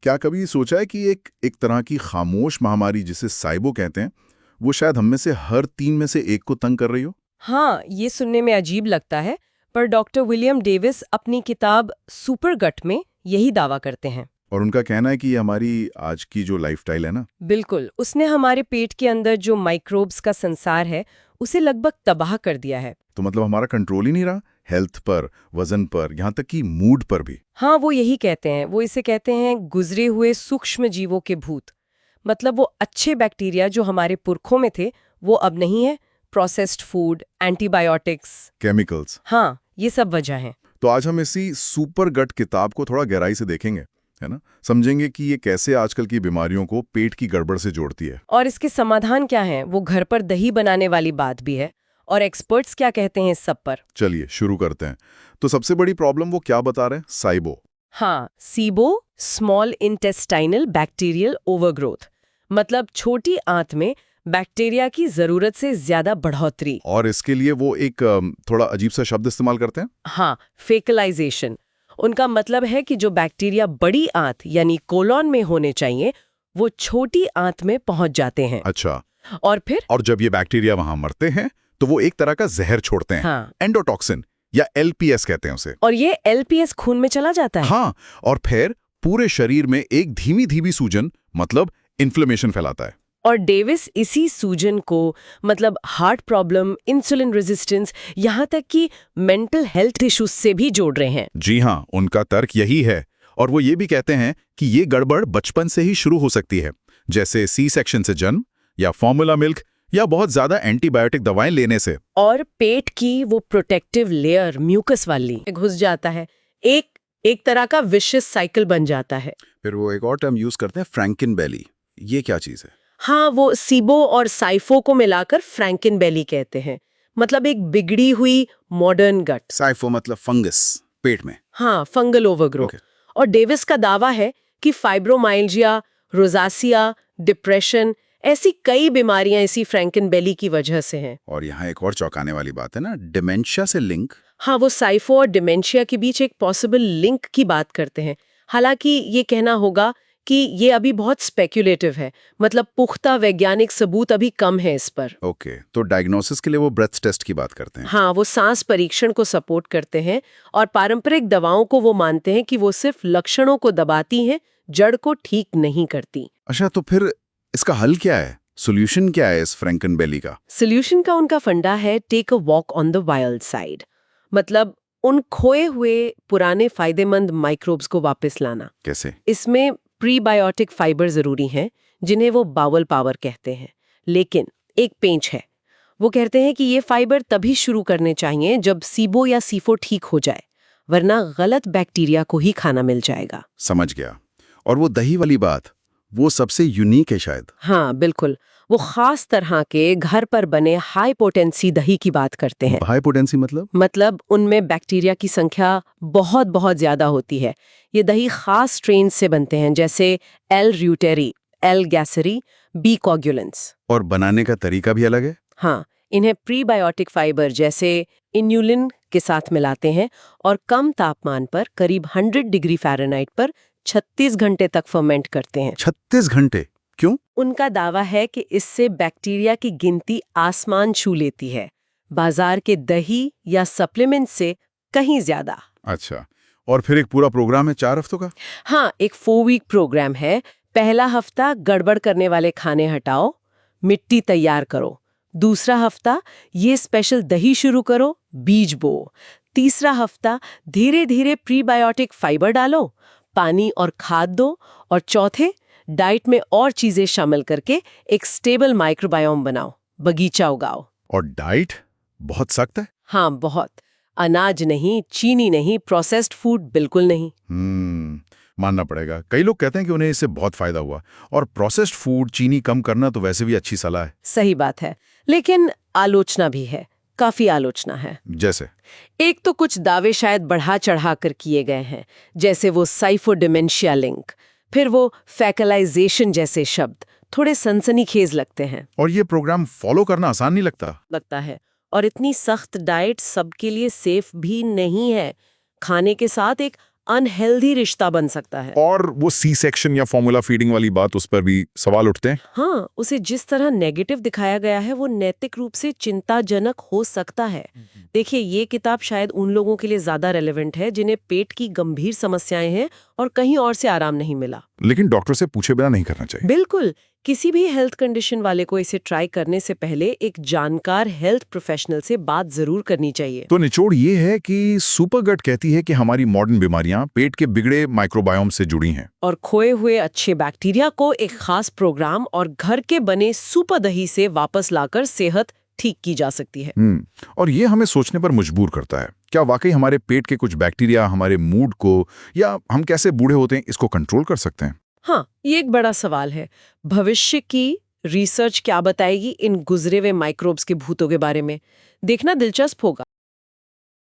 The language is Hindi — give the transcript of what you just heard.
क्या कभी सोचा है कि एक तरह की खामोश महामारी जिसे साइबो कहते हैं, वो शायद हम में से हर 3 में से एक को तंग कर रही हो? हाँ, ये सुनने में अजीब लगता है, पर डॉक्टर विलियम डेविस अपनी किताब सुपर गट में यही दावा करते हैं। और उनका कहना है कि ये हमारी आज की जो लाइफस्टाइल है ना। बिल्कुल, उसने हमारे पेट के अंदर जो माइक्रोब्स का संसार है, उसे लगभग तबाह कर दिया है। तो मतलब हमारा कंट्रोल ही नहीं रहा, हेल्थ पर, वजन पर, यहाँ तक कि मूड पर भी। हाँ, वो यही कहते हैं। वो इसे कहते हैं गुजरे हुए सूक्ष्म जीवों के भूत। मतलब वो अच्छे बैक्टीरिया जो हमारे पुरखों में थे, वो अब नहीं है। Processed food, antibiotics, chemicals. हाँ, ये सब वजह हैं। तो आज हम इसी सुपर गट किताब को थोड़ा गहराई से देखेंगे, है ना? समझेंगे कि ये कैसे आजकल की बीमारियों को पेट की गड़बड़ से जोड़ती है। और इसके समाधान क्या हैं? वो घर पर दही बनाने वाली बात भी है। और एक्सपर्ट्स क्या कहते हैं इस सब पर? चलिए शुरू करते हैं। तो सबसे बड़ी प्रॉब्लम वो क्या बता रहे हैं? साइबो। हाँ, SIBO, small intestinal bacterial overgrowth. मतलब छोटी आंत में बैक्टीरिया की जरूरत से ज्यादा बढ़ोतरी। और इसके लिए वो एक थोड़ा अजीब सा शब्द इस्तेमाल करते हैं। हाँ, फेकलाइजेशन। उनका मतलब है कि जो बैक्टीरिया बड़ी आंत यानी कोलॉन में होने चाहिए, वो छोटी आंत में पहुंच जाते हैं। अच्छा। और जब ये बैक्टीरिया वहां मरते हैं तो वो एक तरह का जहर छोड़ते हैं। हाँ, एंडोटॉक्सिन या एलपीएस कहते हैं उसे। और ये एलपीएस खून में चला जाता है। हाँ, और फिर पूरे शरीर में एक धीमी धीमी सूजन मतलब इन्फ्लेमेशन फैलाता है। और डेविस इसी सूजन को मतलब हार्ट प्रॉब्लम, इंसुलिन रेजिस्टेंस, यहाँ तक कि मेंटल हेल्थ इश्यूज से भी जोड़ रहे हैं। जी हाँ, उनका तर्क यही है। और वो ये भी कहते हैं कि ये गड़बड़ बचपन से ही शुरू हो सकती है, जैसे सी सेक्शन से जन्म, या फॉर्मूला मिल्क, या बहुत ज्यादा एंटीबायोटिक दवाएं लेने से। और पेट की वो प्रोटेक्टिव लेयर म्यूकस वाली घुस जाता है। एक तरह का विशियस साइकिल बन जाता है। फिर वो एक और टर्म यूज करते हैं, फ्रैंकिन बेली। ये क्या चीज है? हाँ, वो सीबो और साइफो को मिलाकर फ्रैंकिन बेली कहते हैं। मतलब एक बिगड़ी हुई मॉडर्न गट। साइफो मतलब फंगस पेट में। हाँ, फंगल ओवरग्रोथ। ओके। और डेविस का दावा है कि फाइब्रोमाइल्जिया, रोजासिया, डिप्रेशन, ऐसी कई बीमारियां इसी फ्रैंकिन बेली की वजह से हैं। और यहाँ एक और चौंकाने वाली बात है ना, डिमेंशिया से लिंक। हाँ, वो साइफो और डिमेंशिया के बीच एक पॉसिबल लिंक की बात करते हैं। हालांकि ये कहना होगा कि ये अभी बहुत स्पेक्युलेटिव है। मतलब पुख्ता वैज्ञानिक सबूत अभी कम है इस पर। ओके, तो डायग्नोसिस के लिए वो ब्रेथ टेस्ट की बात करते हैं। हाँ, वो सांस परीक्षण को सपोर्ट करते हैं। और पारंपरिक दवाओं को वो मानते हैं कि वो सिर्फ लक्षणों को दबाती हैं, जड़ को ठीक नहीं करती। अच्छा, तो फिर इसका हल क्या है? सॉल्यूशन क्या है इस फ्रैंकन बेली का? सोल्यूशन का उनका फंडा है take a walk on the wild side. मतलब उन खोए हुए पुराने फायदेमंद माइक्रोब्स को वापस लाना। कैसे? इसमें प्रीबायोटिक फाइबर जरूरी हैं, जिन्हें वो बावल पावर कहते हैं। लेकिन एक पेंच है। वो कहते हैं कि ये फाइबर तभी शुरू करने चाहिए जब सीबो या सीफो ठीक हो जाए, वरना गलत बैक्टीरिया को ही खाना मिल जाएगा। समझ गया। और वो दही वाली बात, वो सबसे यूनिक है शायद। हाँ, बिल्कुल। वो खास तरह के घर पर बने हाई पोटेंसी दही की बात करते हैं। हाई पोटेंसी मतलब उनमें बैक्टीरिया की संख्या बहुत बहुत ज्यादा होती है। ये दही खास स्ट्रेन से बनते हैं, जैसे एल र्यूटेरी, एल गैसरी, बी कोगुलेंस। और बनाने का तरीका भी अलग है। हाँ, इन्हें प्रीबायोटिक फाइबर जैसे इन्यूलिन के साथ मिलाते हैं और कम तापमान पर करीब 100 डिग्री फ़ारेनहाइट पर 36 घंटे तक फर्मेंट करते हैं। 36 घंटे? क्यों? उनका दावा है कि इससे बैक्टीरिया की गिनती आसमान छू लेती है, बाजार के दही या सप्लीमेंट से कहीं ज्यादा। अच्छा, और फिर एक पूरा प्रोग्राम है 4 हफ्तों का? हाँ, एक 4 वीक प्रोग्राम है। पहला हफ्ता गड़बड़ करने वाले खाने हटाओ, मिट्टी तैयार करो। दूसरा हफ्ता ये स्पेशल दही शुरू करो, बीज बो। तीसरा हफ्ता धीरे धीरे प्रीबायोटिक फाइबर डालो, पानी और खाद दो। और चौथे, डाइट में और चीजें शामिल करके एक स्टेबल माइक्रोबायोम बनाओ, बगीचा उगाओ। और डाइट बहुत सख्त है। हाँ, बहुत। अनाज नहीं, चीनी नहीं, प्रोसेस्ड फूड बिल्कुल नहीं। मानना पड़ेगा। कई लोग कहते हैं कि उन्हें इससे बहुत फायदा हुआ। और प्रोसेस्ड फूड, चीनी कम करना तो वैसे भी अच्छी सलाह है। सही बात है, लेकिन आलोचना भी है, काफी आलोचना है। जैसे? एक तो कुछ दावे शायद बढ़ा चढ़ा कर किए गए हैं, जैसे वो साइफोडिमेंशिया लिंक, फिर वो फैकलाइजेशन जैसे शब्द थोड़े सनसनीखेज लगते हैं। और ये प्रोग्राम फॉलो करना आसान नहीं लगता है। और इतनी सख्त डाइट सबके लिए सेफ भी नहीं है। खाने के साथ एक अनहेल्दी रिश्ता बन सकता है। और वो सी सेक्शन या फॉर्मूला फीडिंग वाली बात, उस पर भी सवाल उठते हैं। हाँ, उसे जिस तरह नेगेटिव दिखाया गया है वो नैतिक रूप से चिंताजनक हो सकता है। देखिए, ये किताब शायद उन लोगों के लिए ज्यादा रेलेवेंट है जिन्हें पेट की गंभीर समस्याएं हैं और कहीं और से आराम नहीं मिला। लेकिन डॉक्टर से पूछे बिना नहीं करना चाहिए। बिल्कुल, किसी भी हेल्थ कंडीशन वाले को इसे ट्राई करने से पहले एक जानकार हेल्थ प्रोफेशनल से बात जरूर करनी चाहिए। तो निचोड़ ये है कि सुपरगट कहती है कि हमारी मॉडर्न बीमारियां पेट के बिगड़े माइक्रोबायोम से जुड़ी हैं। और खोए हुए अच्छे बैक्टीरिया को एक खास प्रोग्राम और घर के बने सुपर दही से वापस लाकर सेहत ठीक की जा सकती है। और ये हमें सोचने पर मजबूर करता है, क्या वाकई हमारे पेट के कुछ बैक्टीरिया हमारे मूड को या हम कैसे बूढ़े होते हैं इसको कंट्रोल कर सकते हैं? हाँ, ये एक बड़ा सवाल है। भविष्य की रिसर्च क्या बताएगी इन गुजरे हुए माइक्रोब्स के भूतों के बारे में, देखना दिलचस्प होगा।